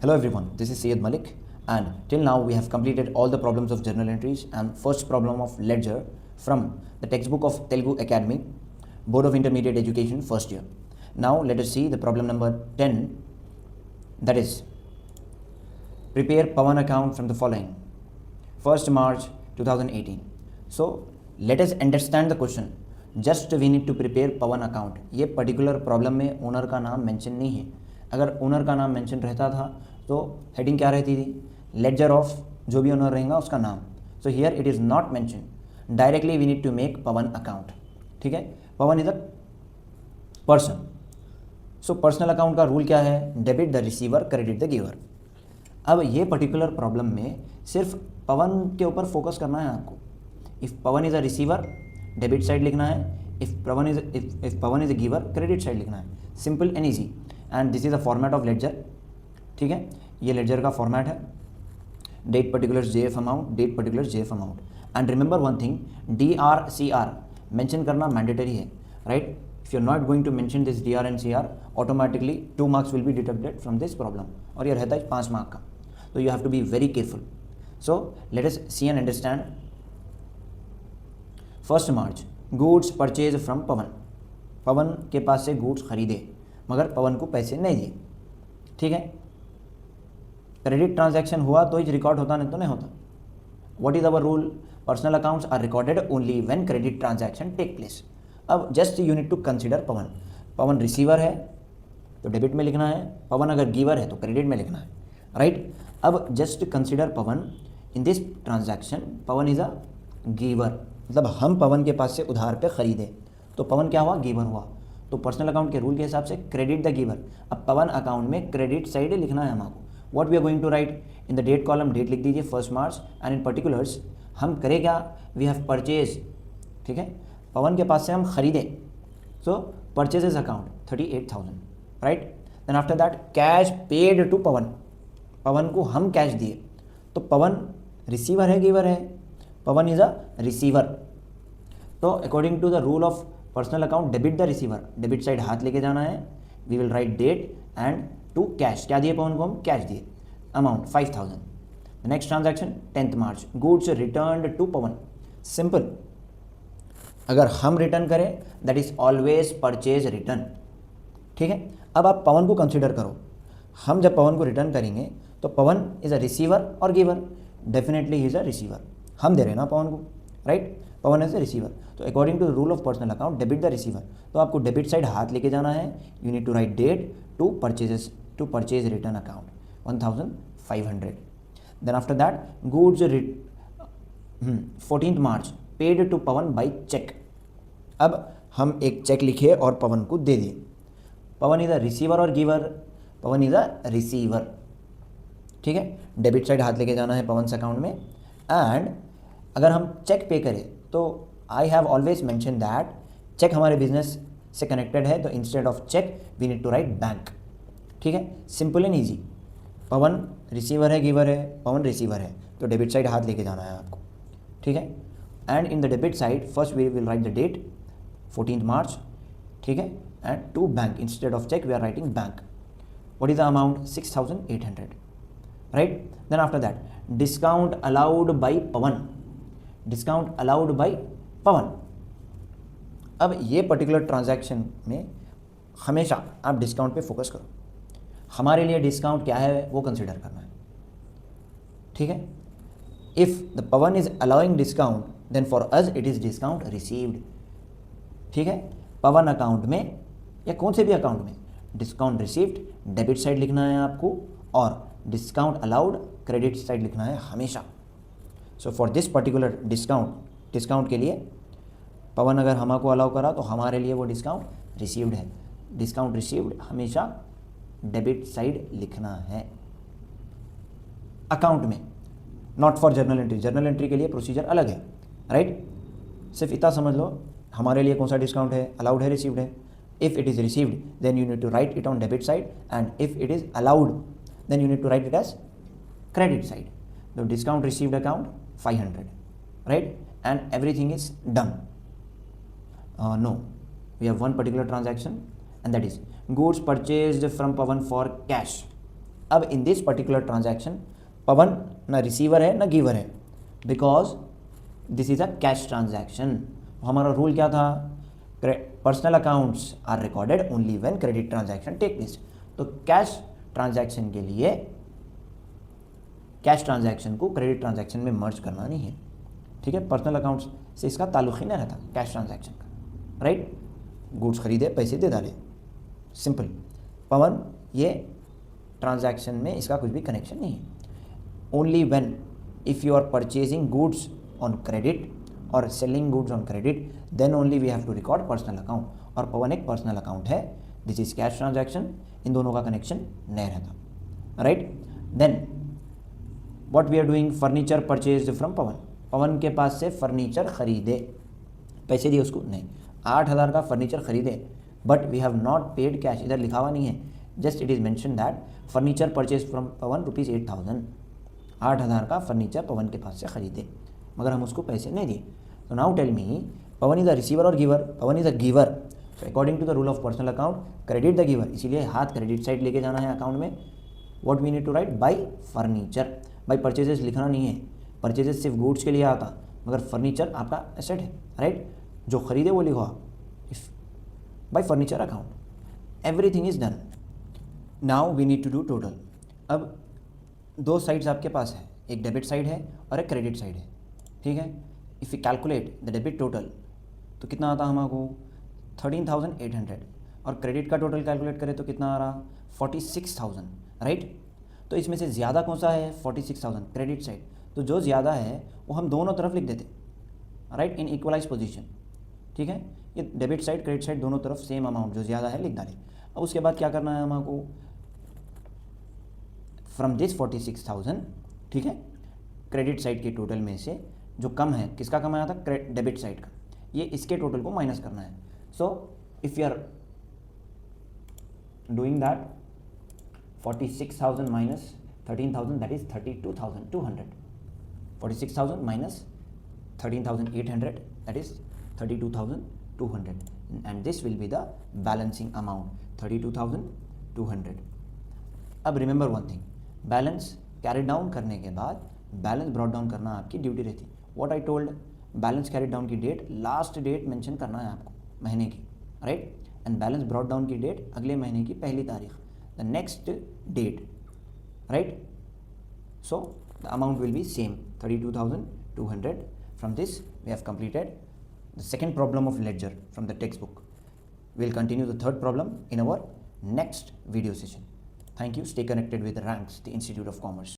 Hello everyone, this is Syed Malik, and till now we have completed all the problems of journal entries and first problem of ledger from the textbook of Telugu Academy, Board of Intermediate Education, first year. Now let us see the problem number 10, that is prepare Pawan account from the following. 1st March 2018. So let us understand the question. Just we need to prepare Pawan account. ये particular problem में owner का नाम mention नहीं है. अगर owner का नाम mention रहता था तो हेडिंग क्या रहती थी? लेडजर ऑफ जो भी ओनर रहेगा उसका नाम. So here it is not mention. Directly we need to make Pawan account. ठीक है, Pawan is a person. So personal account का रूल क्या है? Debit the receiver, credit the giver. अब ये पर्टिकुलर प्रॉब्लम में सिर्फ पवन के ऊपर फोकस करना है आपको. If Pawan is a receiver, debit side लिखना है. If Pawan is a giver, credit side लिखना है. Simple and easy. And this is a format of ledger. ठीक है, ये लेडजर का फॉर्मेट है. Date particulars JF amount, date particulars JF amount. And remember one thing, DRCR mention करना mandatory है, right? If you are not going to mention this DR and CR, automatically 2 marks will be deducted from this problem. और ये रहता है 5 mark का. तो you have to be very careful. So let us see and understand. 1st March, goods purchase from पवन. पवन के पास से goods खरीदे मगर पवन को पैसे नहीं दिए. ठीक है, क्रेडिट ट्रांजैक्शन हुआ तो ही रिकॉर्ड होता, नहीं तो नहीं होता. What is our rule? Personal accounts are recorded only when credit transaction take place. अब just you need to consider Pawan. Pawan receiver है तो डेबिट में लिखना है. पवन अगर गिवर है तो क्रेडिट में लिखना है, राइट? अब just consider Pawan in this transaction. Pawan is a giver, मतलब हम पवन के पास से उधार पे खरीदे तो पवन क्या हुआ? गिवर हुआ. तो पर्सनल अकाउंट के रूल के हिसाब से क्रेडिट द गिवर. अब पवन अकाउंट में क्रेडिट साइड लिखना है हमको. What we are going to write in the date column? Date लिख दीजिए 1st March. And in particulars हम करें क्या? We have purchase. ठीक है, पवन के पास से हम खरीदे. So purchases account 38,000, right? Then after that cash paid to Pawan. Pawan को हम कैश दिए. तो पवन रिसीवर है, गिवर है? Pawan is a receiver. तो according to the rule of personal account, debit the receiver, debit side हाथ लेके जाना है. We will write date and to cash. क्या दिए पवन को? हम कैश दिए. Amount 5,000. Next transaction 10th March, goods return to Pawan. Simple. अगर हम रिटर्न करें that is always purchase return. ठीक है, अब आप पवन को कंसिडर करो. हम जब पवन को रिटर्न करेंगे तो पवन इज अ रिसीवर और giver. Definitely he is a receiver. हम दे रहे हैं ना पवन को, right? Pawan as a receiver. तो according to the rule of personal account, debit the receiver. तो आपको डेबिट साइड हाथ लेके जाना है. You need to write date to purchase return account 1,500. Then after that goods 14th March paid to Pawan by cheque. अब हम एक check लिखे और पवन को दे दिए. पवन इज अ रिसीवर और giver? Pavan is a receiver. ठीक है, डेबिट साइड हाथ लेके जाना है पवन अकाउंट में. एंड अगर हम चेक पे करें तो I have always mention that cheque हमारे बिजनेस से कनेक्टेड है, तो instead of cheque we need to write bank. ठीक है, simple and easy. Pawan receiver है, गिवर है? पवन रिसीवर है तो डेबिट साइड हाथ लेके जाना है आपको. ठीक है, and in the debit side first we will write the date 14th March. ठीक है, and to bank instead of cheque we are writing bank. What is the amount? 6,800, right? Then after that discount allowed by Pavan. Discount allowed by Pavan. अब ये particular transaction में हमेशा आप discount पे focus करो. हमारे लिए डिस्काउंट क्या है वो कंसिडर करना है. ठीक है, if the Pawan is allowing discount then for us it is discount received. ठीक है, पवन अकाउंट में या कौन से भी अकाउंट में डिस्काउंट रिसीव्ड डेबिट साइड लिखना है आपको, और डिस्काउंट अलाउड क्रेडिट साइड लिखना है हमेशा. So for this particular discount के लिए पवन अगर हमको अलाउ करा तो हमारे लिए वो डिस्काउंट रिसीव्ड है. डिस्काउंट रिसीव्ड हमेशा डेबिट साइड लिखना है अकाउंट में, not for journal entry. Journal entry के लिए प्रोसीजर अलग है, राइट? सिर्फ इतना समझ लो हमारे लिए कौन सा डिस्काउंट है? अलाउड है, रिसीव्ड है. If it is received then you need to write it on debit side, and if it is allowed then you need to write it as credit side. The discount received account 500, right? And everything is done. No, we have one particular transaction, and that is goods purchased from Pawan for cash. अब in this particular transaction Pawan ना receiver है ना giver है, because this is a cash transaction. हमारा rule क्या था, personal accounts are recorded only when credit transaction take place. तो cash transaction के लिए कैश ट्रांजैक्शन को क्रेडिट ट्रांजैक्शन में मर्ज करना नहीं है, ठीक है। पर्सनल अकाउंट्स से इसका ताल्लुक ही नहीं रहता कैश ट्रांजैक्शन का, राइट। गुड्स खरीदे, पैसे दे डाले, सिंपल। पवन ये ट्रांजैक्शन में इसका कुछ भी कनेक्शन नहीं है। Only when if you are purchasing goods on credit और selling goods on credit, then only we have to record personal account. और पवन एक पर्सनल अकाउंट है, दिस इज कैश ट्रांजैक्शन, इन दोनों का कनेक्शन नहीं रहता, right. Then what we are doing, furniture purchased from पवन। पवन के पास से फर्नीचर खरीदे, पैसे दिए उसको नहीं, 8,000 का फर्नीचर खरीदे, but we have not paid cash, इधर लिखा हुआ नहीं है, just it is mention that furniture purchase from Pavan ₹8,000। 8,000 का फर्नीचर पवन के पास से खरीदे, मगर हम उसको पैसे नहीं दिए। तो now tell me, Pavan is a receiver और giver? Pavan is a giver, so according to the rule of personal account credit the giver, इसीलिए हाथ क्रेडिट साइड लेके जाना है अकाउंट में। What we need to write, by furniture. By purchases लिखना नहीं है, परचेजेस सिर्फ गुड्स के लिए आता, मगर फर्नीचर आपका एसेट है, राइट। जो खरीदे वो लिखा by furniture account, everything is done. Now we need to do total. अब दो साइड्स आपके पास है, एक डेबिट साइड है और एक क्रेडिट साइड है, ठीक है। If you calculate the debit total तो कितना आता हमको 13,800, और क्रेडिट का टोटल कैलकुलेट करें तो कितना आ रहा 46,000, राइट। तो इसमें से ज़्यादा कौन सा है, 46,000 क्रेडिट साइड। तो जो ज़्यादा है वो हम दोनों तरफ लिख देते, राइट, इन इक्वलाइज पोजीशन, ठीक है। ये डेबिट साइड क्रेडिट साइड दोनों तरफ सेम अमाउंट जो ज़्यादा है लिख डालें। अब उसके बाद क्या करना है हमको, फ्रॉम दिस 46,000, ठीक है, क्रेडिट साइड के टोटल में से जो कम है, किसका कम आया था, डेबिट साइड का, ये इसके टोटल को माइनस करना है। So if you are doing that 46,000 minus 13,000, that is 32,200। 46,000 minus 13,800, that is 32,200, and this will be the balancing amount 32,200। अब remember one thing, balance carry down करने के बाद बैलेंस ब्रॉट डाउन करना आपकी ड्यूटी रहती है। What I told, balance carry down की date, last date mention करना है आपको महीने की, right, and balance brought down की डेट अगले महीने की पहली तारीख, the next date, right. So the amount will be same 32,200। From this, we have completed the second problem of ledger from the textbook. We will continue the third problem in our next video session. Thank you. Stay connected with Ranks, the Institute of Commerce.